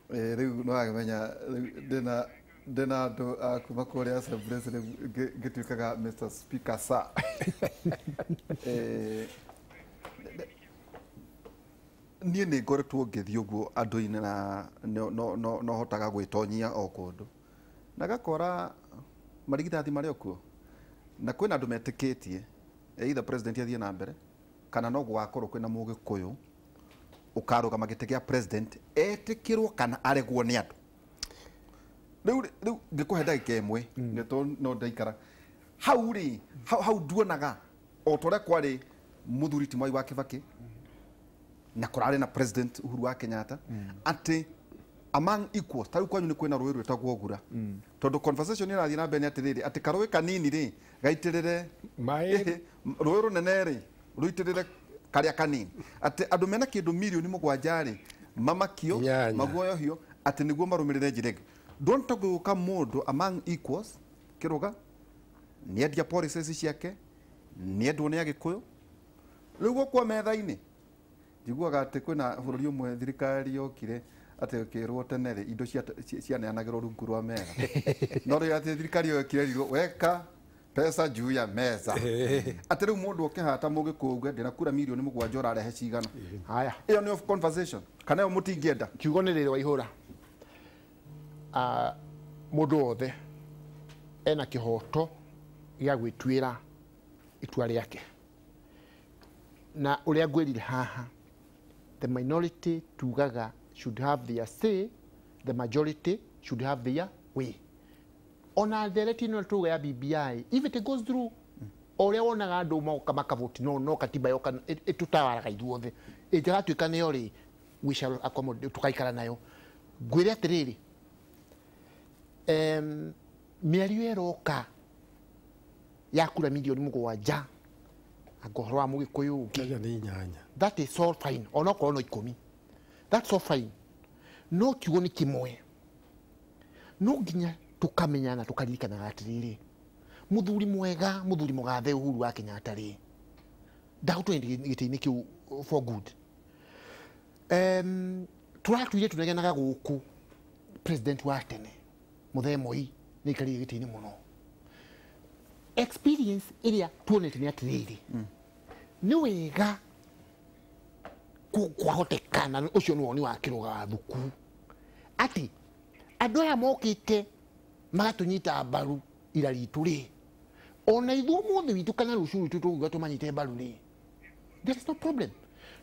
Riu no agemenya ndina andu kuma kuria Assembly ngituikaga Mr Speaker sir. Niĩ nĩ ngoretwo ngĩthiĩ ũguo andũ-inĩ na no hotaga gwĩtonyia o kũndũ na gakora marigithathi marĩ okuo na kwĩna andũ metĩkĩtie either president athiĩ na mbere kana no gũgakorwo kwĩna mũgĩkũyũ ũkarũgama gĩtĩ gĩa president etĩkĩrwo kana aregwo nĩ andũ. Rĩu ngĩkũhe ndagĩka ĩmwe no ndaikara hau rĩ hau nduonaga o torĩa kwarĩ mũthuri ti Mwai wa Kibaki na kũrarĩ na president Uhuru wa Kenyatta atĩ among equals tarĩu kwanyu nĩ kwĩna rũĩ rwĩtagwo Gura tondũ conversation ĩrathiĩ na mbere atĩrĩrĩ atĩ karũĩ kanini rĩ gaitĩrĩre rũĩ rũnene rĩ rũitĩrĩre karĩa kanini atĩ andũ mena kĩndũ mirioni 7 rĩ mamakio maguoyohio atĩ nĩguo marũmĩrĩre njĩra ĩngĩ. Don't gũka mũndũ among equals kĩrũga nĩ endia policies ciake nĩ endwo nĩ Agĩkũyũ rĩu gũkwo metha-inĩ njiguaga atĩ kwĩna bũrũri ũmwe thirikari yokire atĩ kĩrwo tene rĩ indo cianeanagĩrwo rungu rwa metha no rĩu atĩ thirikari yokire rirwo weka pesa juu ya meza atĩ rĩu mũndũ ũkĩhata Mũgĩkũyũ uge ndĩna kura mirioni 7 ũrarehe cigana. Haya ĩyo nĩ of conversation kana ĩyo mũtingĩenda kiugo nĩ rĩrĩ Waihũra mũndũ wothe ena kĩhoto gĩa gwĩtuĩra itua rĩake na ũrĩa ngwĩrire haha the minority tugaga should have their say, the majority should have their way. Ona the electoral tuga ya BBI, if it goes through, ũrĩa wonaga andũ moka makavoti no katiba yoka tutawaraga ithuothe ĩngĩgatuĩka nĩyo rĩ we shall accommodate tukaikara nayo. Ngwĩre atĩrĩrĩ mĩario ĩroka ya kura mirioni 7 angĩkorwo wa Mũgĩkũyũ ũngĩ that is all fine ona korwo no 10 that's all fine no kiugo nĩ kĩmwe no nginya tukamenyana tukaririkanaga atĩrĩrĩ mũthuri mwega mũthuri mũgathe Uhuru wa Kenyatta rĩ ndagũtwendia gĩtĩ-inĩ kĩu for good turatuire tunegenaga gũkũ president wa tene Mũthee Moi nĩ aikarire gĩtĩ-inĩ mũno experience ĩrĩa tuonete nĩ atĩrĩrĩ nĩ wega kwahotekana ũcio nĩ woni wa kĩrũga thuku atĩ andũ aya mokĩte magatũnyita mbaru ira ritũ rĩ ona ithuĩ mũthĩ witũ kana rũciũ rwitũ tũguga tũmanyite mbaru rĩ there is no problem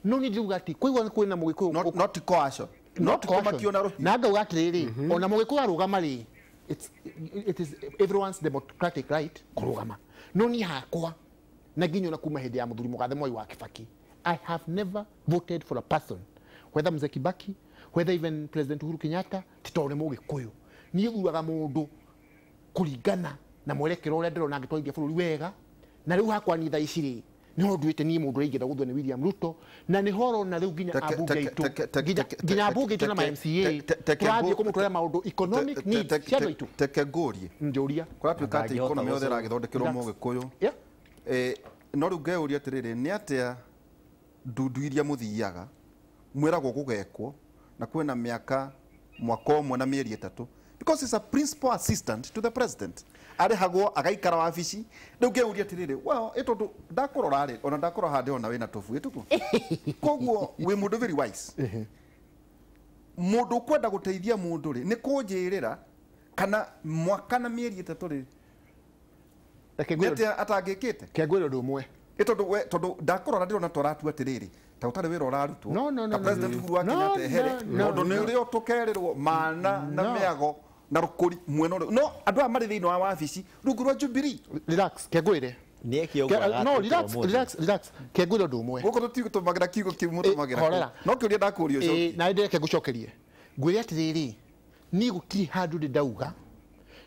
no nĩ ndiuga atĩ kwĩgwa kwĩna Mũgĩkũyũ not coercion not kũmakio na rũhiũ na ngauga atĩrĩrĩ ona Mũgĩkũyũ arũgama rĩ it is everyone's democratic right kũrũgama no niĩ hakwa na nginya ona kuma hĩndĩ ya mũthuri mũgathe Mwai wa Kibaki I have never voted for a person whether Mzee Kibaki whether even President Uhuru Kenyatta titore Mũgĩkũyũ niĩ thuaga mũndũ kũringana na mwerekero ũrĩa ndĩrona angĩtwarithia bũrũri wega na rĩu hakwa niĩ thaa ici rĩ nĩho nduĩte niĩ mũndũ ũrĩa ingĩenda gũthwo nĩ William Ruto na nĩho ũrona rĩu nginya ambunge aitũ nginya ambunge aitũ na ma-MCA tũrathiĩ kũmũtwarĩra maũndũ economic needs cia andũ aitũ teke ngũrie njũria kũratuĩka atĩ economy yothe ĩragĩthondekerwo Mũgĩkũyũ no rĩu ngeyũria atĩrĩrĩ nĩ atĩa ndundu iria mũthiaga mwĩragwo gũgekwo na kwĩna mwaka ũmwe na mĩeri 3 because he's a principal assistant to the president arĩhagwo agaikara wabici rĩu ngeyũria atĩrĩrĩ well ĩtondũ ndakũrora rĩ ona ndakũrora handĩ ona wĩna tobu ĩtuku koguo wĩ mũndũ very wise mũndũ kwenda gũteithia mũndũ rĩ nĩ kũnjĩrĩra kana mwaka na mĩeri 3 rĩ nĩatĩa atangĩkĩte kengwĩra ũndũ ũmwe tondũ ndakũrora ndĩrona tũratua atĩrĩrĩ ta ũtarĩ wĩra ũrarutwo ta president Uhuru wa Kenyatta ehere tondũ nĩ ũrĩo tũkerĩrwo mana na mĩago na rũkũri mwena ũrĩa no andũ aya marĩ thĩinĩ wa wabici rungu rwa Jubilee relax kengwĩre no relax kengwĩra ũndũ ũmwe gũkũ tũtigũtũmagĩra kiugo kĩu mũtũmagĩra no kĩũria ndakũria ũcokie na ndĩreke ngũcokerie ngwĩre atĩrĩrĩ niĩ gũtirĩ handũ ndĩ ndauga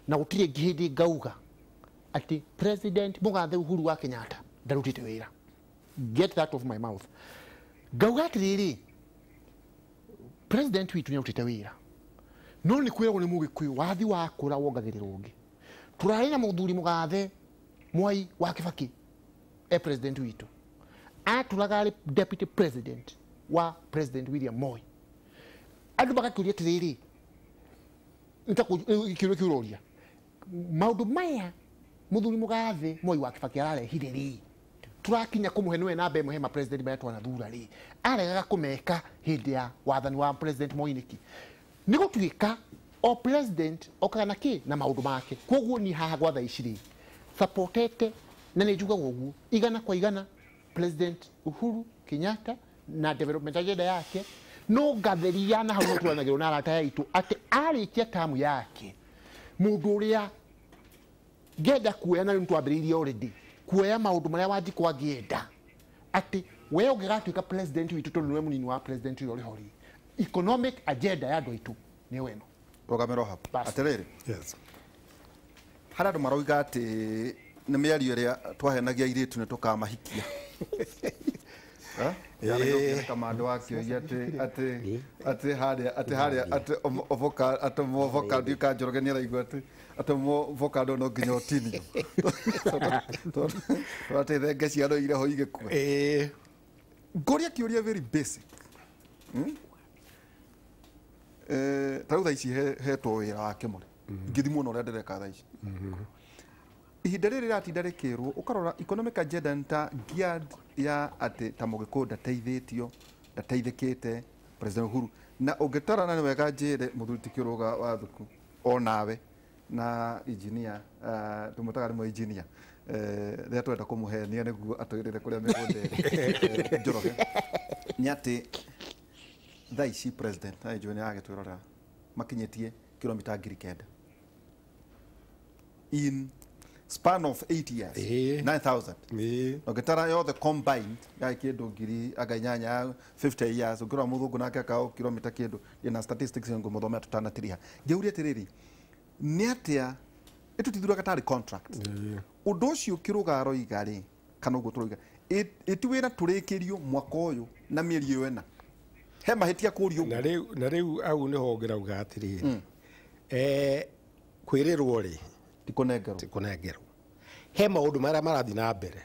na gũtirĩ hĩndĩ ngauga atĩ president mũgathe Uhuru wa Kenyatta ndarutĩte wĩra get that off my mouth ngauga atĩrĩrĩ president witũ nĩarutĩte wĩra no nĩ kwĩragwo nĩ Mũgĩkũyũ wathi wakũra wongagĩrĩrwo ũngĩ tũrarĩ na mũthuri mũgathe Mwai wa Kibaki president witũ atũraga arĩ deputy president wa president William Moi andũ magakĩũria atĩrĩrĩ kiuria maundu maya muthuri mugathe Moi wa Kibaki ararehire ri turakinya kumuhe niwe namba imwe he ma president maya twanathura ri aregaga kumeka hindi ya wathani wa president Moi niki ni gutuika o president okana ki na maundu make koguo ni haha gwatha iciri supportete na ni njuga gugu igana kwa igana president Uhuru Kenyatta na development agenda yake no gatheria na hau turanagirwo na arata yaitu ati arikia tamu yake mundu uria ngenda kuoya na mtu ambiririe already kuoya maundu maria wandikwo angienda ati we ungigatuika president witu tondu niwe munini wa president uri hori economic agenda ya andu aitu ni weno rogamero hapa atiriri yes hara andu maroiga ati ni miario iria twahenagia iritu ni tukamahikia kama andu akioria ati haria ati avocado ikanjorogenia raigua ati avocado no nginya utinio ati thenge cia roire ho igikua ngoria kiuria very basic tarau thaa ici hetwo wira wa kimuri ngithi muno uria ndireka thaa ici ihinda riri ratinda rikirwo ukarora economic agenda nta geared ya ati ta Mugikuyu ndateithikite president Uhuru na ungitarana ni wega njire muthuri ti Kiruga wa thuku onawe na engineer tumutaga rimwe engineer ria twenda kumuhenia niguo atwirire kuria migundere njoroge ni ati thaa ici president aijwe ni agitwirora makinyitie kilomita 9,000 in span of 8 years 9,000 ogitara yothe combined ya kindu ngiri aganyanya 50 years ukira muthungu nake akao kilomita kindu ina statistics ngo muthomea tutanatiriha ngeuria tiriri ni atia itutithura katari contract undu ucio Kiruga aroiga ri kana uguo turoiga itiwira turikirio mwaka uyu na mieri iyo ena he mahitia kurio na riu au niho ngirauga atiriri kwirirwo ri tikunengerwo he maundu maria marathi na mbere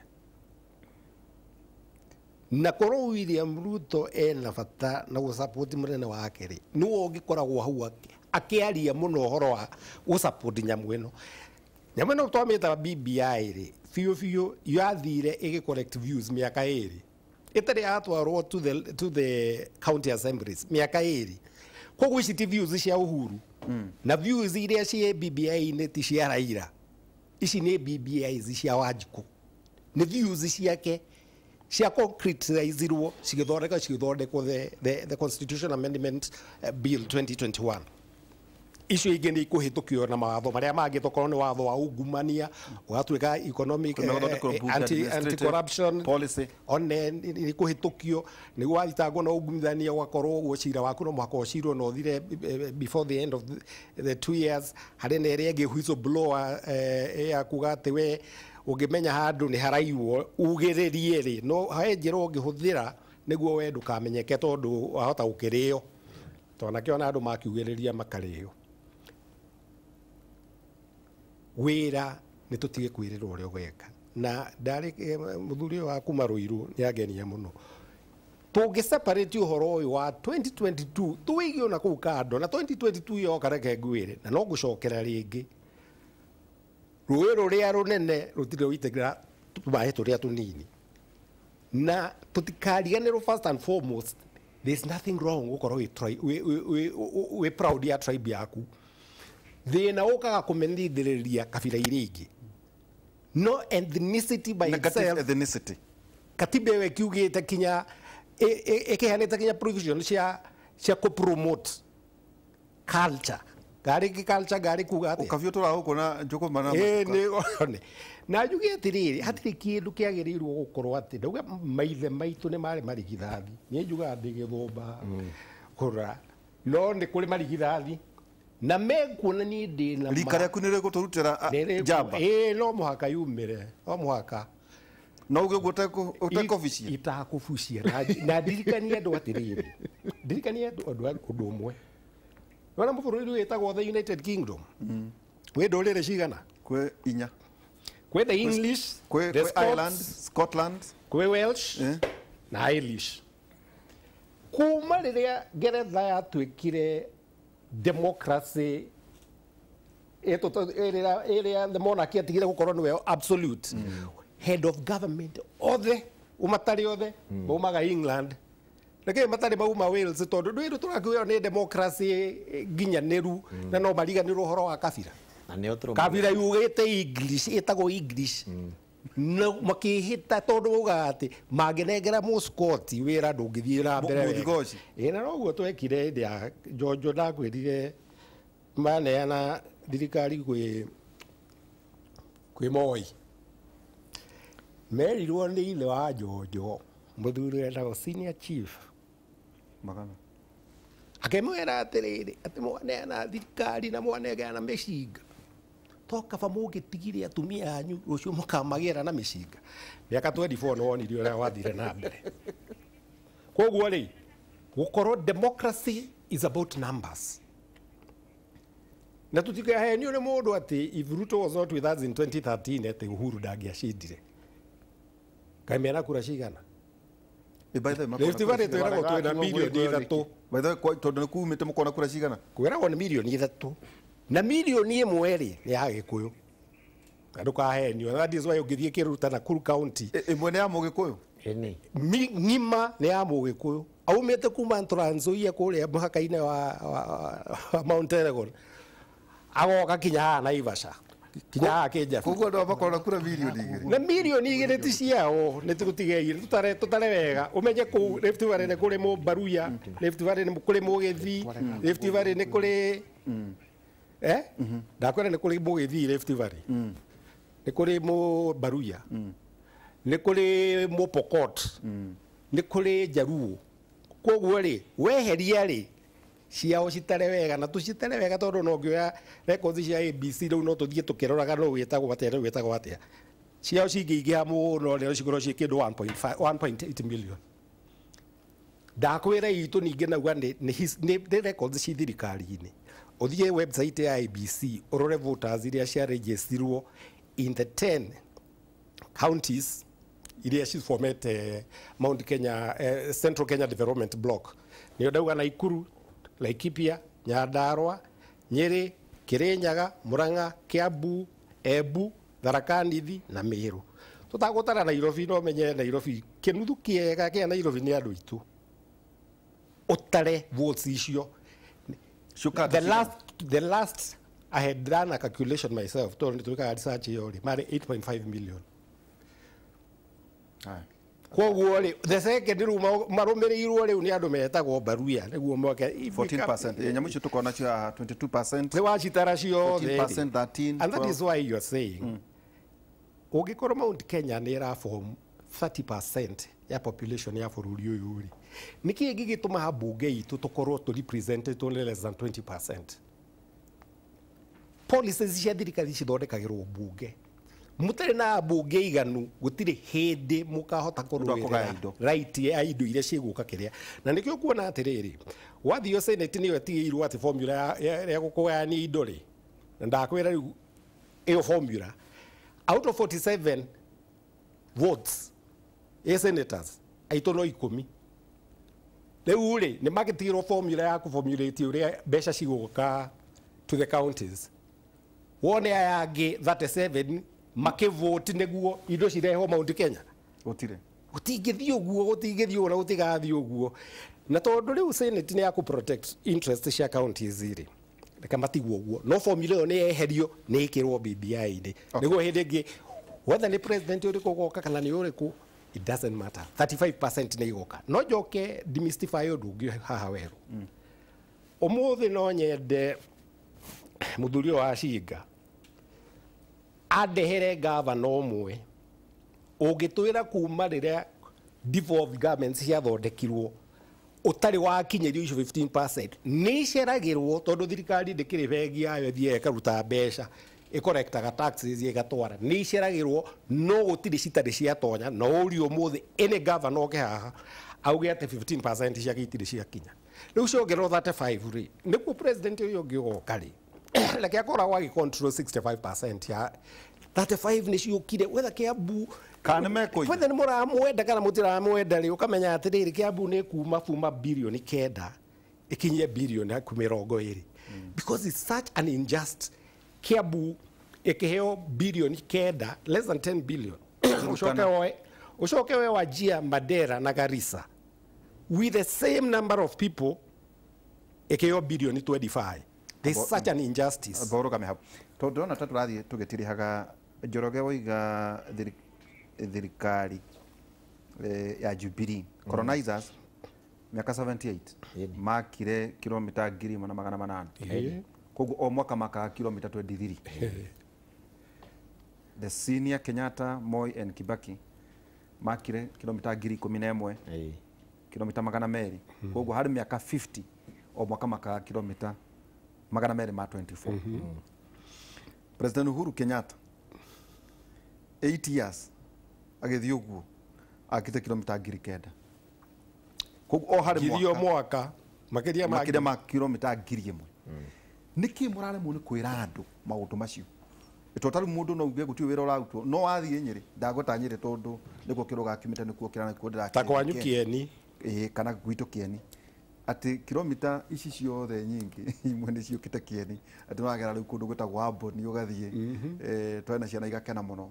na korwo William Ruto ena bata na gusupport munene wake ri niwe ungikoragwo hau akiaria muno horo wa gusupport nyamu ino twamita BBI ri fiu yathire igi correct views miaka iri itari atwarwo to the county assemblies miaka iri koguo ici ti views cia Uhuru na views iria cia BBI ni ti cia Raila ici ni BBI cia Wanjiku ni views ciake cia concretizirwo cigithondekwo the constitution amendment bill 2021 icio ingĩ nĩ ikuhĩtũkio na mawatho marĩa mangĩ tokorwo nĩ watho wa ungumania ũgatuĩka economic anti-corruption policy one nĩ ikuhĩtũkio nĩguo wathitangwo na ungumithania ũgakorwo ũguo cira waku no mũhaka ũcirwo na ũthire before the end of the 2 years harĩ na ĩrĩa ĩngĩ whistleblower ya kuga atĩ we ũngĩmenya handũ nĩ haraiywo ugĩrĩrie rĩ no he njĩra ũngĩhũthĩra nĩguo we ndũkamenyeke tondũ wahota gũkĩrĩo twanakĩona andũ makiugĩrĩria makarĩo wira ni tutige kwirira uria ugeka na ndari muthuri wa kuma Ruiru ni agenia muno tungi separate uhoro uyu wa 2022 tuigio na kuu kando na 2022 yo kareke ngwire na no gucokera ringi Ruiru ria runene rutire witekira tubahe turia tunini na tutikariganirwo first and foremost there's nothing wrong ukorwo we proud ya tribe yaku thina ukaga kumenithiriria kabira iria ingi no ethnicity by itself ethnicity katiba we kiugite kinya ikihanite kinya provision cia ku promote culture gari kuga ati ukavyotora huko na njoko mana ni one na njugi atiriri hatiri kindu kiagirirwo gukorwo ati ndauga maithe maitu ni mari marigithathi ni njuga ndigithumba kura no ni kuri marigithathi na mekuona ni ndina rika rĩaku nĩ rĩgũtũrutĩra njamba no mũhaka yumĩre no mũhaka no ũguo ũtekũbicia itakũbucia na ndirikania andũ atĩrĩrĩ ndirikania andũ ũndũ ũmwe wana mũbũrũri ũyũ wĩtagwo the United Kingdom kwĩ ndũrĩrĩ cigana kwĩ inya kwĩ the English kwĩ Ireland Scotland kwĩ Welsh na Irish kuma rĩrĩa Ngeretha yatuĩkire democracy area the monarchy atigire gukorwo niwe absolute head of government othe umatari othe maumaga England reke matari mauma Wales tondu ndu turakwira ni democracy nginyaniru na no mariganirwo horo wa kabira na nĩ otro kabira yugite English itago English no makihita tondu uga ati mangenengera mu Scott wira ndungithira mbere Mũthigoci. ina no guo twekire ndia Jojo ndakwirire maneana thirikari kwi Moi merirwo ni ile wa Jojo muthuri wetagwo senior chief Magana. akemwera atiriri ati mwaneana thirikari na mwaneana mĩcinga toka fa mũgĩtigire atumia anyu rũciũ mũkamagĩra na mĩcinga mĩaka 24 no wonirio ũrĩa wathire na mbere koguo rĩ gũkorwo democracy is about numbers na tutikahenio nĩ mũndũ atĩ if Ruto was not with us in 2013 ati Uhuru ndangĩacindire kaĩ mena kura cigana By the way, Rift Valley twĩragwo twĩna milioni 3 by the way, tondu nĩ kumĩte mũkona kura cigana? kwĩragwo nĩ milioni 3 na milioni 1 rĩ nĩ ya Gĩkũyũ andũ kahenio that is why ũngĩthiĩ Kĩruta na Nakuru County Ĩmwe nĩ ya Mũgĩkũyũ. ĩnĩ ng'ima nĩ ya Mũgĩkũyũ aumĩte kuma Trans Nzoia kũrĩa mũhaka-inĩ wa Mount Elgon agoka kinya haha Naivasha kinya haha Kĩnjabi Koguo andũ makona kura milioni 2. na milioni 2 ti ciao nĩ tũtigeire tutare wega umenye kũu Rift Valley nĩ kũrĩ Mũbaruya Rift Valley nĩ kũrĩ Mũgĩthii Rift Valley nĩ kũrĩ ndakwĩra nĩ kũrĩ Mũgĩthii Rift Valley nĩ kũrĩ Mũbaruya nĩ kũrĩ Mũpokot nĩ kũrĩ Jaruo koguo rĩ weheria rĩ ciao citare wega na tucitare wega tondu no ngioya records cia ABC riu no tuthie tukiroraga no witagwo atia ciao cingĩingĩha mũno rĩo cikorwo ciĩ kĩndũ 1.8 million ndakwĩra itũ ningĩ nauga nĩ records ci thirikari-inĩ ũthiĩ website ya ABC ũrore voters iria cia registrwo in the 10 counties iria cifomete Mount Kenya Central Kenya Development Block nĩ ndauga Naikuru Laikipia Nyandarua Nyeri Kirinyaga Murang'a Kiambu Embu Tharaka Nithi na Meru tutagũtara Nairobi no menye Nairobi kinuthu kiega kia Nairobi ni andu itu utare votes icio the last I had done a calculation myself to tuika research yori mari 8.5 million koguo ri the second room marumirirwo riu ni andu metagwo Baruya niguo moke 14%. Nyamu icio tukona cia 22%. ni wacitara cio 14%, 13%. and that is why you are saying ungikorwo Mount Kenya ni ra form 30% ya population ya bururi uyu ri niki gigituma bunge itu tukorwo to represented only less than 20%. Policies cia thirikari cithondekagirwo bunge mutari na bunge iganu gutire hindi mukahota kurũĩrĩra right ya indo iria ciguka kiria na nikio kuona atiriri wathio senate niyo tigirwo ati formula ya gukugania indo ri ndakwira riu iyo formula out of 47 votes senators aitono 10 riu ri ni magitigirwo formula ya kuformulate uria mbeca ciguka to the counties wone ayangi 37 makivote neguo indo cireho Mount Kenya Gutire. gutingithii uguo gutingithii na gutigathii uguo na tondu riu senate ni ya ku protect interest cia counties iri reka matigwo uguo no formula yo ni eherio ni ikirwo BBI ni niguo hindi ingi whether ni president uriku goka kana ni uriku it doesn't matter 35% ni igoka no njoke demystify undu ungi haha weru umuthi no nyende muthuri wa Cinga adehere gavana omwe ungitwira kuma riria devolved governments ciathondekirwo utari wakinyerio icio 15% ni ceragirwo tondu thirikari ndikiri bengi yayo thie ikaruta mbeca ikorektaga taxes igatwara ni ceragirwo no gutiri citari ciatonya no uri umuthi ene gavana oke haha auge ati 15% cia gitiri ciakinya riu ciongero 35 ri nikuo president uyu ungi ugoka ri like akoragwo agicontrol 65% ya 35 ni ciukire whether Kiambu Kana mekoi. whether ni muramwenda kana mutiramwenda ri ukamenya atiriri Kiambu ni kuma bilioni 9 ikinyie bilioni 20 because it's such an unjust Kiambu ikiheo bilioni kenda, less than 10 billion. Ushoke we Wajir, Mandera na Garissa with the same number of people ikiheo bilioni 25. There's such an injustice. Boro kame hapo. Tondona tatu rathi tugitirihaga Njoroge woiga thirikari ya Jubilee colonizers miaka 78 makire kilomita 1,800 koguo o mwaka maka kilomita 23. The senior Kenyatta, Moi and Kibaki makire kilomita 11,000 kilomita 200 koguo hari miaka 50 o mwaka maka kilomita 224. President Uhuru Kenyatta 8 years agithii uguo akite kilomita 9,000 koguo o hari mwaka makiria ma kilomita 1,000. Niki muraremwo ni kwira andu maundu macio itotaru mundu no uge guti wira urarutwo no wathie Nyeri ndagota Nyeri tondu nikuo kiruga kimite nikuo kirana kwendera ta kwanyu Kieni kana gwitu Kieni ati kilomita ici ciothe nyingi imwe ni ciukite Kieni ati nagera riu kundu gwitagwo Amboni ugathie twena ciana igakena muno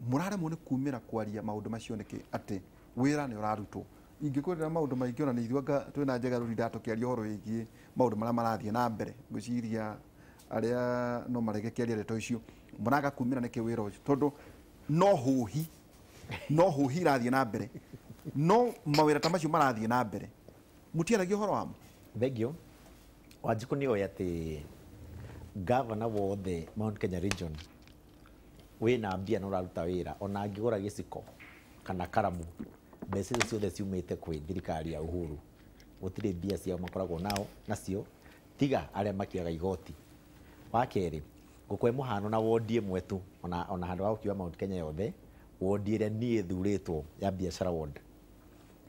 muraremwo ni kumira kwaria maundu macio niki ati wira ni urarutwo ingikwirira maundu maingi ona ni ithuanga twina njega ruri ndatokiaria horo igie maundu maria marathie na mbere guciria aria no marege kiaria reto icio muraga kumira niki wira ucio tondu no huhi rathie na mbere no mawira ta macio marathie na mbere mutiaragia horo wamo thegio Wanjiku ni oya ati governor wothe Mount Kenya region wina mbia no raruta wira ona angigura giciko kana karamu mbeca ciothe ciumite kwi thirikari ya Uhuru gutire mbia cia makoragwo nao nacio tiga aria makiaga igoti wa keri gukwe muhano na wodi imwe tu ona handu wa kiwa Mount Kenya yothe wodi ire nie thuritwo ya biashara ward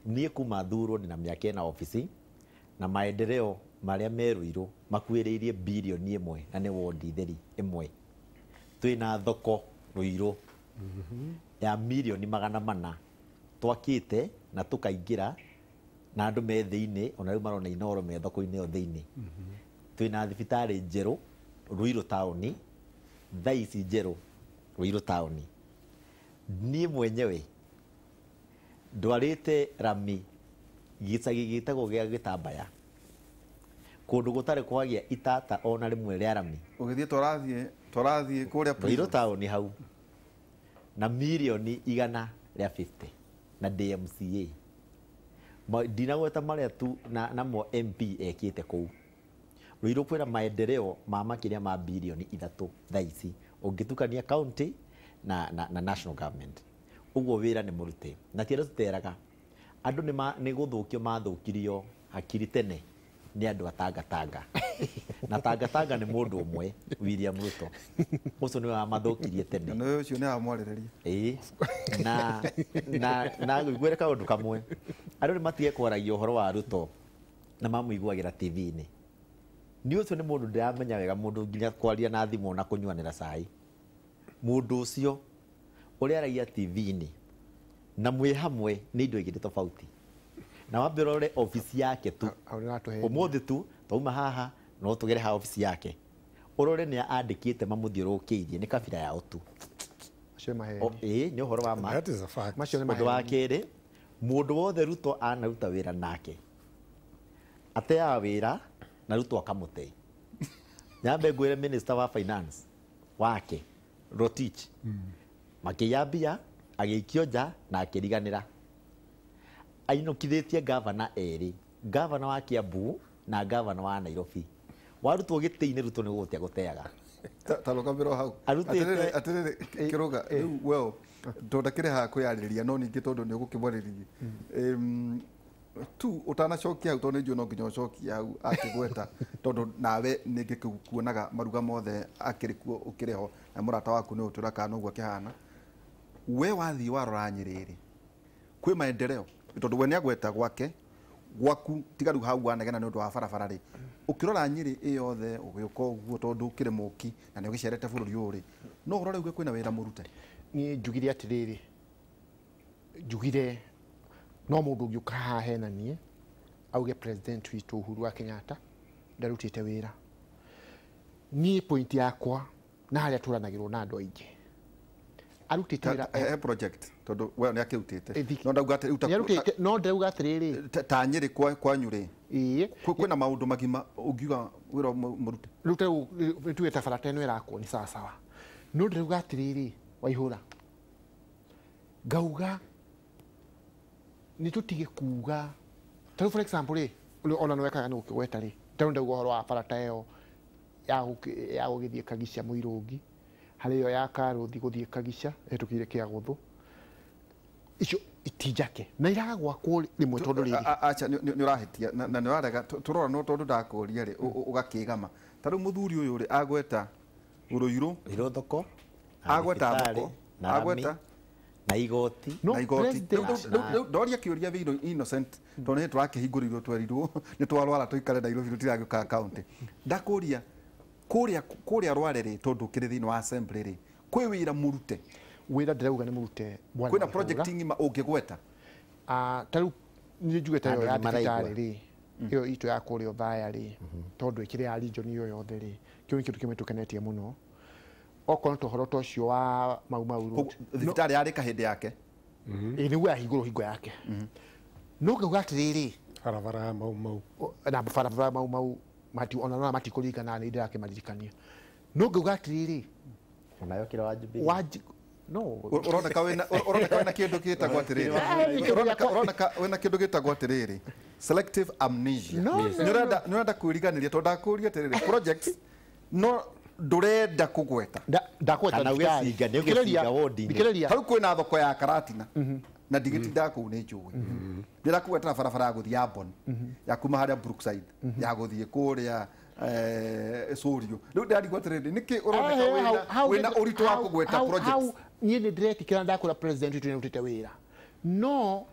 nie kuma thuro ni na miaka na ofisi na maendeleo maria meruiro makuiririe bilioni imwe na ni wodi theri imwe twina thoko ruiro ya milioni 400 twakite na tukaingira na andu me thiini ona riu marona inoro me thoko-ini o thiini twina thibitari njeru Ruiru tauni thaici njeru Ruiru tauni nie mwenyewe ndwarite rami gicagi gitagwo gia Gitambaya kundu gutare kwagia itata ona rimwe ria rami ugithie torathie kuria Ruiru tauni hau na milioni 100 ria 50 na DMCA dinagweta maria tu na mo MP ekite kou Ruiru kwira maendeleo ma makiria ma bilioni 3 thaici ungitukania county na national government uguo wira ni murute na tira tuteraga andu ni guthukio mathukirio hakiri tene ni andu atanga na tanga ni mundu umwe William Ruto ucio ni wa mathukirie tene no ucio ni amwarereria na gwire kaundu kamwe andu ni matige kwaragia uhoro wa Ruto na mamuiguagira TV-ini ni ucio ni mundu ndiramenya wega mundu nginya kwaria na thimu na kunywanira cai mundu ucio uria aragia TV-ini na mwi hamwe ni indo igiri tofauti na wambirore ofisi yake tu umuthi tu tauma haha no tugere ha ofisi yake urore ni andikite mamuthiurukiirie ni kabira yao tu ni uhoro wa ma that is a fact mundu wa kiri mundu wothe Ruto anaruta wira nake ateaga wira na Ruto akamute nyambe ngwire minister wa finance wake Rotich makiyambia agikio nja na akiriganira ainukithitie governor eri governor wa Kiambu na governor wa Nairobi warutwo giti-ini Ruto ni gutia guteaga taroka biro hau atirire kiruga well tondakire ha kwiyaririria no ningi tondu ni gukimwariririe tu utanacokia hau tondu no nginya ucokia hau akigweta tondu nawe ningi kuonaga maruga mothe akirikuo ukireho na murata waku ni utura kana uguo kihana we wathi warora Nyeri kwi maendeleo tondu we ni agweta gwake gwaku tigaru hau wanegena ni undu wa barabara ri ukirora Nyeri iyothe ugiuka uguo tondu ukire muki na ni ugicerete bururi uri no urore ugue kwina wira murute ni njugire atiriri njugire no mundu ugiuka haha hena nie auge president witu Uhuru wa Kenyatta ndarutite wira ni point yakwa na haria turanagirwo na andu aingi arutite wira project tondu we ni akiutite no ndauga ati no ndauga atiriri ta Nyeri kwanyu ri kwina maundu magima ungiuga wira murute rute tuweta barata ino irakwo ni sawa sawa no ndauga atiriri Waihura ngauga ni tutige kuga taru for example ona no wekaga ni gukigweta ri taru ndauga horo wa barata iyo ya gugithie Kagicia Muirungi hari yo ya Karuthi guthie Kagicia etukire Kiaguthu icio itijake na iragwa kuri rimwe tondu riri acha ni urahitia na ni urarega turora no tondu ndakuria ri ugakigama taru muthuri uyu ri agweta Ruiru thoko agweta thoko agweta na igoti ndoria kiuria vi innocent tondu ni twakihingurirwo twerirwo ni twarwara tuikare Nairobi tutiragika county ndakuria kuria rwarere tondu kiri thini wa assembly ri kwi wira murute wira ndirauga ni murute bwana kwina project ngima ungigweta taru ni njugete yo ya thibitari ri iyo itu ya kuria thaya ri tondu ikiri ya region iyo yothe ri kio kintu kimwe tukenetie muno okono tuhoro tocio wa mau thibitari yari kahindi yake ni we ahinguro hingo yake no ngauga atiriri barabara mau na barabara mau mati ona no mati kuringana ni ndira kimaririkania no ngauga atiriri onayo kira wajibi no uroneka wena kindu gitagwo atiriri uroneka wena kindu gitagwo atiriri selective amnesia ni urenda kwiriganiria tondu ndakuria atiriri projects no ndurenda kugweta ndakweta kana ugecinga ni ugecinga wodi-ini haru kwina thoko ya Karatina na ndigitinda ku ni njui ndirakugwetera barabara ya guthia Ambon ya kuma haria Brookside ya guthie kuria Sorio ndu ndarigweterere niki uroneka wina urito wa kugweta projects nie ni ndiretikira ndakura president witu ni utite wira no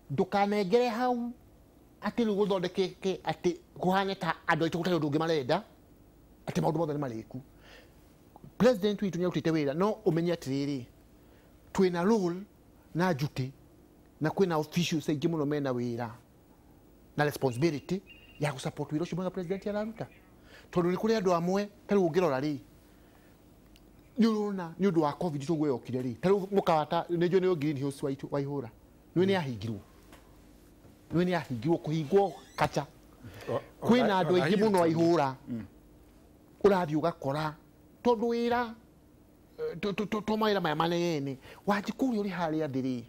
ndukanengere hau ati riu guthondekeke ati kuhane ta andu aitu gutari undu ungi marenda ati maundu mothe ni mariku president witu ni utite wira no umenye atiriri twina role na duty na kwina officials aingi muno mena wira na responsibility ya gusupport wira ucio mwega president araruta tondu ni kuri andu amwe tari ungirora ri ni undu wa covid tuguo yokire ri tari mukawata nejo ni green hills waitu Waihura ni ahingirwo kuhingwo kacha kwina andu aingi muno Waihura urathi ugakora tondu wira tomaira maya manene wajikuri uri haria thiri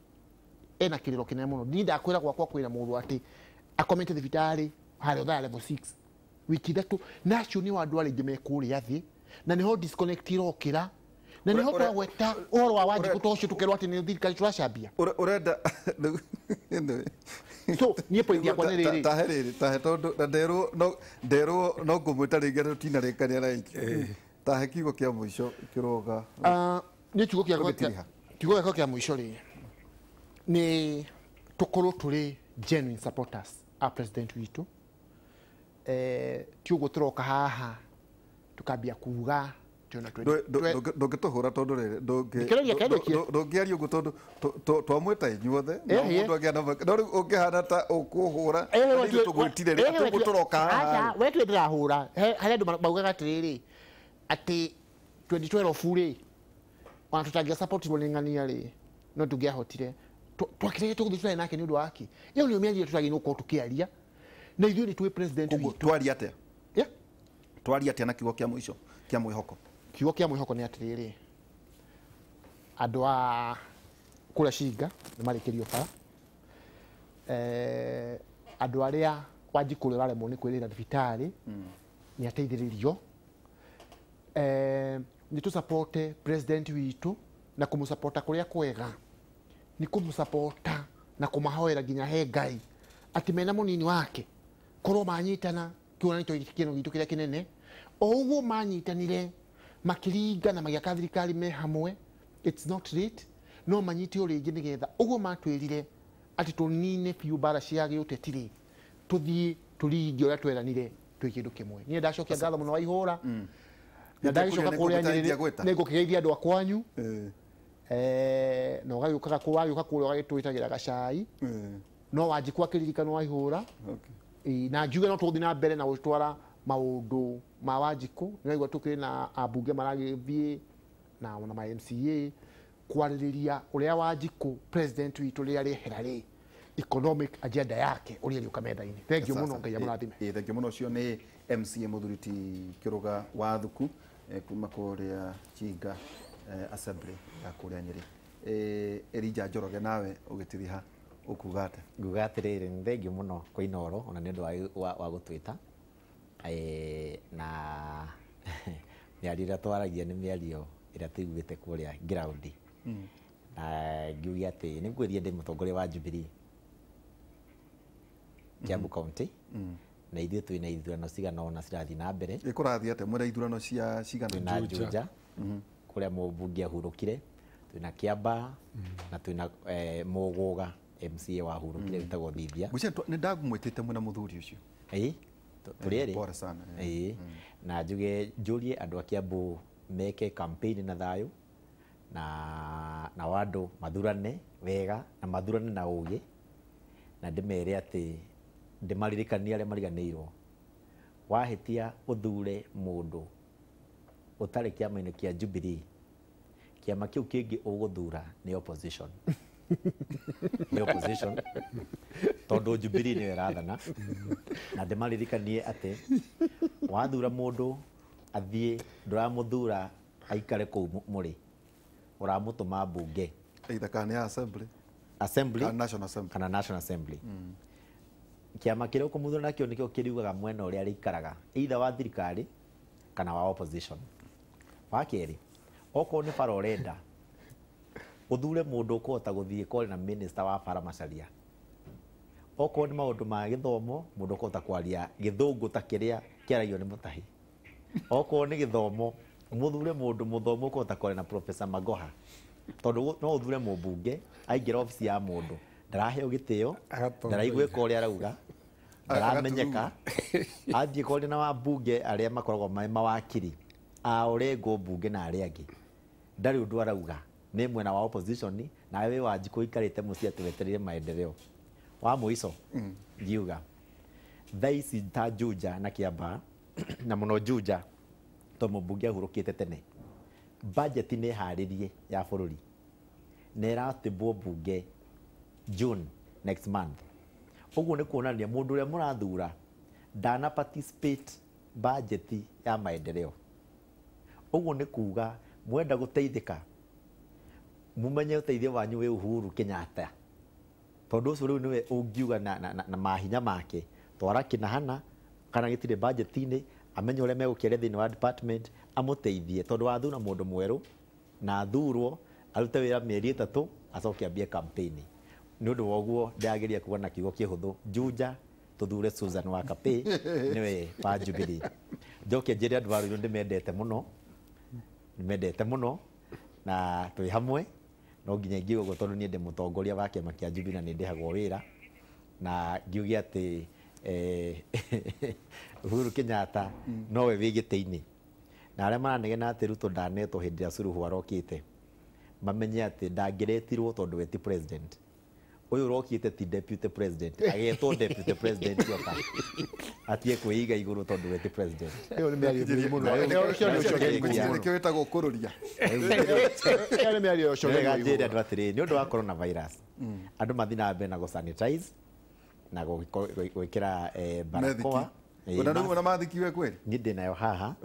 ena kiriro kinene muno ndinda akwira gwakwa kwira mundu ati akomete thibitari haria thaya level 6 wiki thatu nacio ni wandu aringi mekuria thi na niho disconnect irokira na niho twagweta uhoro wa Wanjiku tocio tukerwo ati ni thirikari turacambia urenda so nie point yakwa ni riri tahe tondu na nderwo no ngumwita ringi rutina rikania raiki tahe kiugo kia mwisho kiroga ni kiugo kia mwisho ri ni tukorwo turi genuine supporters a president witu kiugo turoka haha tukambia kuga ndungituhura tondu riri ndungiaria uguo tondu twamwita inyuothe na mundu agia no riu ungihana ta ukuhura tugwitire ri atuguo turoka haha we twe ndirahura haria andu maugaga atiriri ati 2012 ri ona tutangia support ni ri no tungiahotire twakire tuguthura nake ni undu waki iyo ni umiaria tutagi no ko tukiaria na ithuĩ ni twi president witu twaria atia twaria atia na kiugo kia mwisho kia mwihoko kiugo kia mwihoko ni atiriri andu a kuria Shinga ni marikirio bara andu aria Wanjiku raremwo ni kwirira thibitari ni ateithiririo ni tu support president witu na kumusupporta kuria kwega ni kumusupporta na kumahoera nginya he Ngai ati mena munini wake korwo manyitana kiona nito kino gitu kiria kinene oguo manyitanire makiringa na magiaka thirikari me hamwe it's not late no manyiti uringi nigetha uguo matwirire ati tunine piu bara ciage utetiri tuthie turingi uria tweranire twi kindu kimwe nie ndacokia ngatho muno Waihura na ndagicoka kuria nigukigeithia andu akwanyu no gagiukaga kuwagioka kuria gagitwitagira gacai no Wanjiku akiririkana Waihura na njuge no tuthi na mbere na gutwara maundu ma Wanjiku nĩraigua tukiri na ambunge maragĩthiĩ na ona ma MCA kwarĩrĩria ũrĩa Wanjiku president witũ rĩrĩa rĩehera rĩ economic agenda yake ũrĩa rĩũka metha-inĩ. Thengiũ mũno, Ngai amũrathime. Thengiũ mũno. Ũcio nĩ MCA Mũthuri ti Kĩrũga wa Thuku kuma kũrĩa Chinga assembly ya kũrĩa Nyĩrĩ. Elijah Njoroge nawe ũgĩtithia ha ũkuga atĩa? Nguga atĩrĩrĩ, nĩ thengiũ mũno kwa Inooro ona nĩ ũndũ wa gũtwĩta na mĩario ĩrĩa twaragia nĩ mĩario ĩrĩa tũiguĩte kũrĩa ground na ngiuge atĩ nĩ ngwĩrire ndĩ mũtongoria wa Jubilee Kiambu County na ithuĩ twĩna ithurano cigana ũna cirathiĩ na mbere. Ĩkũrathiĩ atĩa mwĩna ithurano cia cigana? Twĩna Juja kũrĩa mũmbunge ahurũkire, twĩna Kiamba na twĩna Mũgũga MCA wahurũkire wĩtagwo Thithia. Nĩ ndamwĩtĩte mwĩna mũthuri ũcio. Tũrĩ erĩ na njũrie andũ a Kiambu meke campaign na thayũ na wandũ mathurane wega na mathurane na ũgĩ na ndĩmere atĩ ndĩmaririkanie arĩa mariganĩirwo. Wahĩtia ũthure mũndũ ũtarĩ kĩama-inĩ kĩa Jubilee, kĩama kĩu kĩngĩ ũgũthura nĩ opposition. Nĩ opposition tondũ Jubilee nĩyo ĩrathana na ndĩmaririkanie atĩ wathura mũndũ athiĩ ndũramũthura aikare kũu mũrĩ, ũramũtũma mbunge either kana assembly kana national assembly. Kĩama kĩrĩa ũkũmũthura nakĩo nĩkĩo kĩriugaga mwena ũrĩa arĩikaraga either wa thirikari kana wa opposition. Wa kerĩ, okorwo nĩ bara ũrenda ũthure mũndũ ũkũhota gũthiĩ kwarĩ na minister wa bara Macharia. Okorwo nĩ maũndũ ma gĩthomo mũndũ ũkũhota kwaria gĩthũngũ ta kĩrĩa kĩaragio nĩ Mũtahi. Okorwo nĩ gĩthomo mũthure mũndũ mũthomo ũkũhota kwaria na Professor Magoha, tondũ no ũthure mũmbunge aingĩra obici ya mũndũ ndaraheo gĩtĩo, ndaraigwĩka ũrĩa arauga, ndaramenyeka, athiĩ kwaria na wambunge arĩa makoragwo marĩ mawakiri a Orengo mbunge na arĩa angĩ, ndarĩ ũndũ arauga, nĩ mwena wa opposition nawe Wanjiku ikarĩte mũciĩ atĩ wetereire maendeleo. Wa mũico ngiuga thaa ici ta Juja na Kiamba na mũno Juja to mũmbunge ahurũkĩte tene, budget nĩ harĩrie ya bũrũri na ĩratĩmbwo mbunge June next month. Ũguo nĩ kuonania mũndũ ũrĩa mũrathura ndana participate budget ya maendeleo. Ũguo nĩ kuga mwenda gũteithĩka mumenye ũteithio wanyu wĩ Uhuru Kenyatta, tondũ ũcio rĩu nĩwe ũngiuga na mahinya make twara kĩnahana kana gĩtirĩ budget-inĩ, amenye ũrĩa megũkĩria thĩinĩ wa department amũteithie, tondũ wathura mũndũ mwerũ na athurwo arute wĩra mĩeri 3 acoke ambie campaign. Nĩ ũndũ wa ũguo ndĩrageria kuga na kiugo kĩhũthũ, Juja tũthure Susan Wakapi nĩwe wa Jubilee. Njoke njĩre andũ a Rũirũ ndĩmendete mũno na twĩ hamwe, no nginya ngiuga ũguo tondũ niĩ ndĩ mũtongoria wa kĩama kĩa Jubilee na nĩ ndĩhagwo wĩra, na ngiuge atĩ Uhuru Kenyatta nowe wĩ gĩtĩ-inĩ, na arĩa maranegena atĩ Ruto ndanetwo hĩndĩ ĩrĩa Suluhu arokĩte mamenye atĩ ndangĩretirwo tondũ we ti president. Ũyũ ũrokĩte ti deputy president, agetwo deputy president yoka atie kwĩiga igũrũ tondũ we ti president. Ĩyo nĩ mĩario mũno. Nĩkĩo wĩtagwo kũrũria. Ĩyo nĩ mĩario Njĩra andũ atĩrĩ, nĩ ũndũ wa coronavirus andũ mathiĩ na mbere na gũsanitize na gwĩkĩra barakoa. Ona mathikiwe kweli? Niĩ ndĩ nayo haha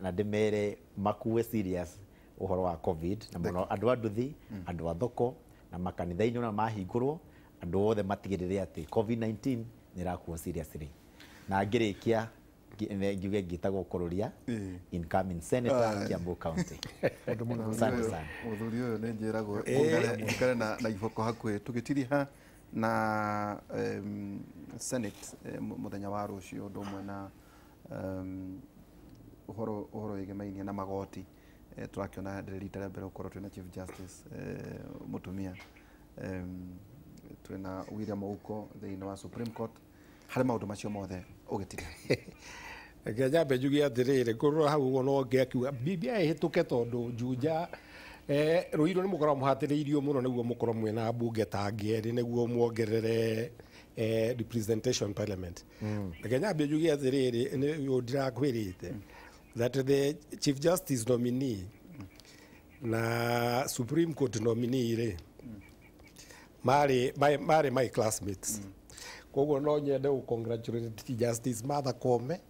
na ndĩmere makuwe serious ũhoro wa COVID, na mũno andũ a nduthi, andũ a thoko na makanitha-inĩ ona mahingũrwo, andũ othe matigĩrĩre atĩ COVID-19 nĩ ĩrakuo seriously. Na ngĩrĩkia ngiuge ngĩtagwo kũrũria incoming senator Kiambu County. Asante sana. Mũthuri ũyũ nĩ njĩragwo ũngare na iboko hakuhĩ tũgĩtiri ha na Senate mũthenya wa rũciũ ũndũ ũmwe na ũhoro wĩgemainie na magoti. Tũrakĩona rita rĩa mbere gũkorwo twĩna Chief Justice mũtumia, twĩna William Ouko thĩinĩ wa Supreme Court. Harĩ maũndũ macio mothe ũgĩtire reke nyambe njuge atĩrĩrĩ, kũrora hau ũguo no ngĩakiuga BBI ĩhĩtũke tondũ Juja Rũirũ nĩ mũkorwo mũhatĩrĩirio mũno nĩguo mũkorwo mwĩna mbunge ta ngĩerĩ nĩguo muongerere representation parliament Kenya be jugia zerere ne yodira kwirite that the chief justice nominee na Supreme Court nominee re mari my classmates kogo no nyende u congratulate Justice Martha Koome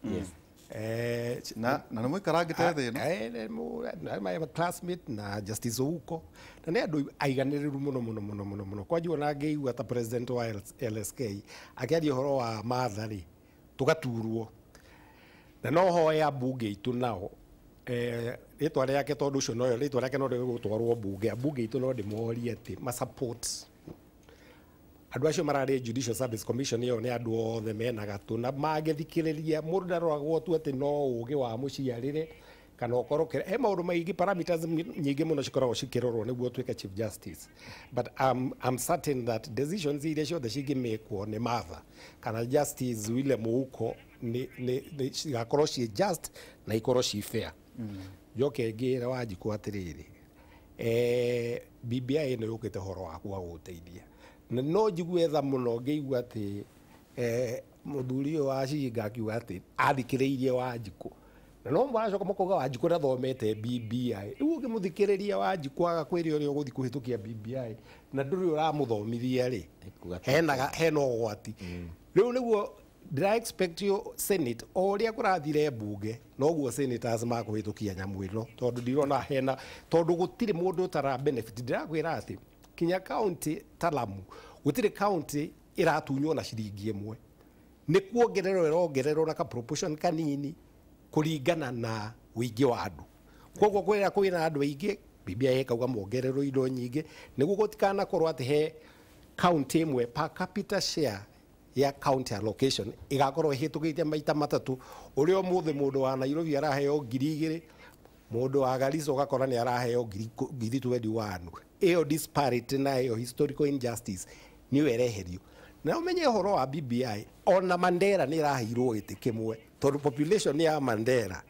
na nä må ikarangä te thä no my classmate na Justice Ouko na nä andå aiganĩrĩru mũno kwanjua ona ngĩigua ta president wa LSK akĩaria ũhoro wa Martha rĩ tũgaturwo na no hoya mbunge itũ nao rĩtwa rĩake tondũ ũcio noyo rĩtwa rĩake no rĩgũtwarwo mbunge itũ no ndĩmorie atĩ ma support andũ acio mararĩ Judicial Service Commission ĩyo nĩ andũ othe mena gatũ na magĩthikĩrĩria mũndũ ndaroragwo tu atĩ no ũũgĩ wa mũciarĩre kana ũkorwo he maũndũ maingĩ parameters nyingĩ mũno cikoragwo cikĩrorwo nĩguo ũtuĩke Chief Justice but I'm certain that decisions iria ciothe cingĩmĩkwo nĩ Martha kana Justice William Ouko cigakorwo ciĩ just na ikorwo ciĩ fair njoke ngĩra Wanjikũ atĩrĩrĩ BBI ĩno yũkĩte horo waku wa gũteithia no njigue tha mũno ngĩigua atĩ mũthuri ũyũ wa Ciringa akiuga atĩ athikĩrĩirie Wanjikũ na no mwacoka mũkauga Wanjikũ ndathomete BBI rĩu ũngĩmũthikĩrĩria Wanjikũ agakwĩra ũrĩa ũgũthiĩ kũhĩtũkia BBI na ndũrĩ ũramũthomithia rĩ hena ũgwati rĩu nĩguo ndĩra expect yo Senate o ũrĩa kũrathire mbunge noguo senators makũhĩtũkia nyamũ ĩno tondũ ndirona hena tondũ gũtirĩ mũndũ ũtara benefit ndĩrakwĩra atĩ kinya county Talamu gũtirĩ county ĩratunywo na ciringi ĩmwe nĩ kuongererwo na ka proportion kanini kũringana na ũingĩ wa andũ koguo kwĩna andũ aingĩ BBI ĩkauga mongererwo indo nyingĩ nĩguo gũtikanakorwo atĩ he county ĩmwe per capita share ya county allocation igakorwo ĩhĩtũkĩte maita matatũ ũrĩa mũthĩ mũndũ wa Nairobi araheo 2,000 mũndũ wa Garissa ũgakora nĩ araheo 21,000 ĩyo disparity na ĩyo historical injustice nĩ wereherio na ũmenye ũhoro wa BBI ona Mandera nĩ ĩraheirwo gĩtĩ kĩmwe tondũ population ya Mandera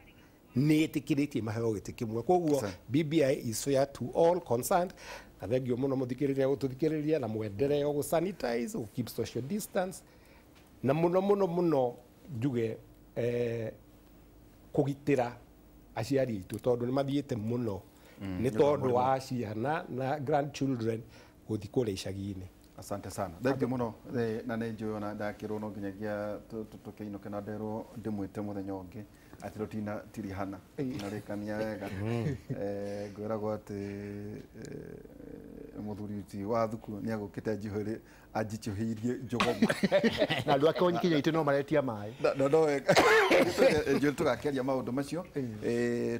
nĩ ĩtĩkĩrĩtie maheo gĩtĩ kĩmwe koguo BBI is fair to all concerned na thengio mũno mũthikĩrĩria gũtũthikĩrĩria na mwenderee gũ sanitize keep social distance na mũno njuge kũgitĩra aciari aitũ tondũ nĩ mathiĩte mũno nĩ tondũ wa ciana na grandchildren gũthiĩ kũrĩa icagi-inĩ asante sana thengio mũno na nĩ njũĩ ona ndakĩrwo no nginyagia tũkĩinũke na nderwo ndĩmwĩte mũthenya ũngĩ atĩ rũtina tirihana narĩkania wega ngwĩragwo atĩ mũthuri ti wa thuku nĩ agũkĩte njihũrĩ anjichũhĩirie njũgũma na andũ ake onyikinya itũ no maretia maĩ njũĩ tũgakĩaria maũndũ macio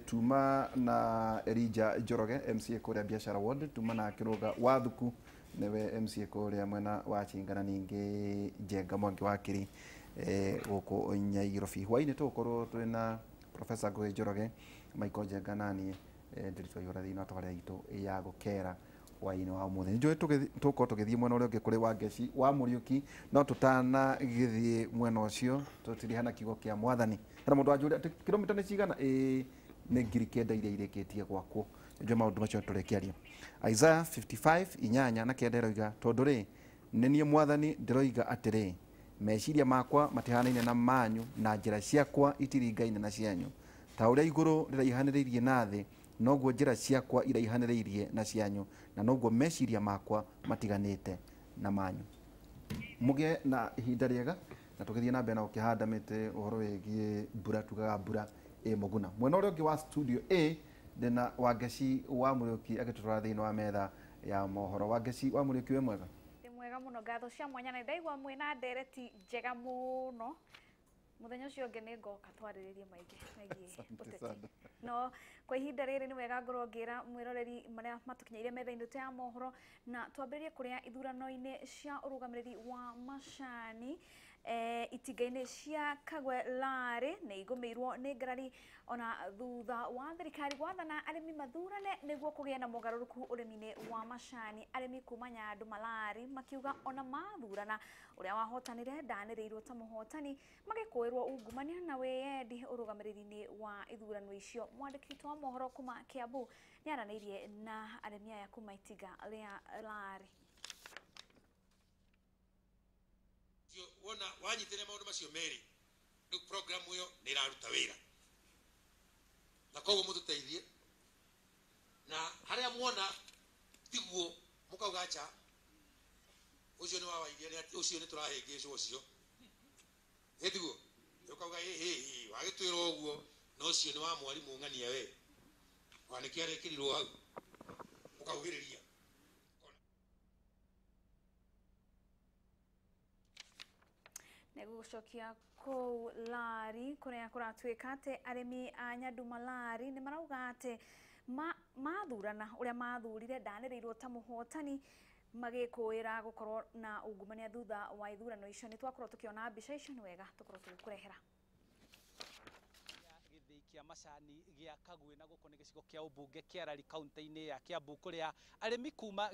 tuma na Elijah Njoroge MCA kũrĩa Biashara Ward tuma na Kĩrũga wa thuku nĩwe MCA kũrĩa mwena wa Chingana ningĩ Njenga Mwangi wa Kĩrĩ gũkũ Nyairobi hwainĩ tũgũkorwo twĩna Professor Ngũgĩ Njoroge Michael Njenga naniĩ ndĩrĩtwo ihũra thĩinĩ wa tabarĩra itũ ya gũkera hwainĩ wa ũmũthĩ njũĩ tũgũkorwo tũgĩthiĩ mwena ũrĩa ũngĩ kũrĩ Wangeci wa Mũriũki no tũtanagĩthiĩ mwena ũcio tũtirihana kiugo kĩa Mwathani hena mũndũ wanjũria atĩ kilomita nĩ cigana nĩ 9,000 iria irĩkĩtie gwakwo njũĩ maũndũ macio tũrĩkĩaria Isaiah 55:8 na 9 ĩroiga tondũ rĩ nĩ niĩ Mwathani ndĩroiga atĩrĩ meciria makwa matihanaine na manyu na njĩra ciakwa itiringaine na cianyu ta ũrĩa igũrũ rĩraihanĩrĩirie na thĩ noguo njĩra ciakwa iraihanĩrĩirie na cianyu na noguo meciria makwa matiganĩte na manyu mũgĩe na ihinda rĩega na tũgĩthiĩ na mbere na gũkĩhanda mĩtĩ ũhoro wĩgiĩ mbura tugaga mbura mũguna mwena ũrĩa ũngĩ wa studio A ndĩna Wangeci wa Mũriũki agĩtũtwara thĩinĩ wa metha ya mohoro Wangeci wa Mũriũki wĩ mwega mwega muno ngatho cia mwanya na ndaigua mwina ndereti njega muno muthenya ucio ũngĩ nĩ ngoka twarĩrĩrie maingĩ ũteti no kwa ihinda rĩrĩ nĩ wega ngorwo ngĩra mwĩroreri marĩa matũkinyĩire metha-inĩ ta ya mohoro na twambĩrĩrie kũrĩa ithurano-inĩ cia ũrũgamĩrĩri wa macani itinga-inĩ cia Kagwe Larĩ nĩ igũmĩirwo nĩ ngarari ona thutha wa thirikari gwathana arĩmi mathurane nĩguo kũgĩe na mogarũrũku ũrĩmi-inĩ wa macani arĩmi kuma Nyandũ Malari makiuga ona mathurana ũrĩa wahotanire ndanĩrĩirwo ta mũhotani magĩkũĩrwo ungumania na wĩyendi ũrũgamĩrĩri-inĩ wa ithurano icio mwandĩki wa mohoro kuma Kiambu nĩ aranĩirie na arĩmi aya kuma itinga rĩa Larĩ wanyitire maundu macio meri riu program iyo ni iraruta wira na koguo mututeithie na haria muona tiguo mukauga acha ucio ni wawairia ni ucio ni turahingicwo ucio etiguo ukauga wagitwira uguo no ucio ni wa mwarimu ng'ania we waniki arekirirwo hau ukaugiriria negucokia kuu Lari kuria kuratuika ati arimi a Nyanduma Lari ni marauga ati mathurana uria mathurire ndaniriirwo ta muhotani magikuira gukorwo na ungumania thutha wa ithurano icio. Ni twakorwo tukiona mbica icio ni wega tukorwo tugikurehera githii kia macani gia Kagwe na guko ni gicigo kia ubunge kia Rari kaunti-ini ya Kiambu kuria arimi kuma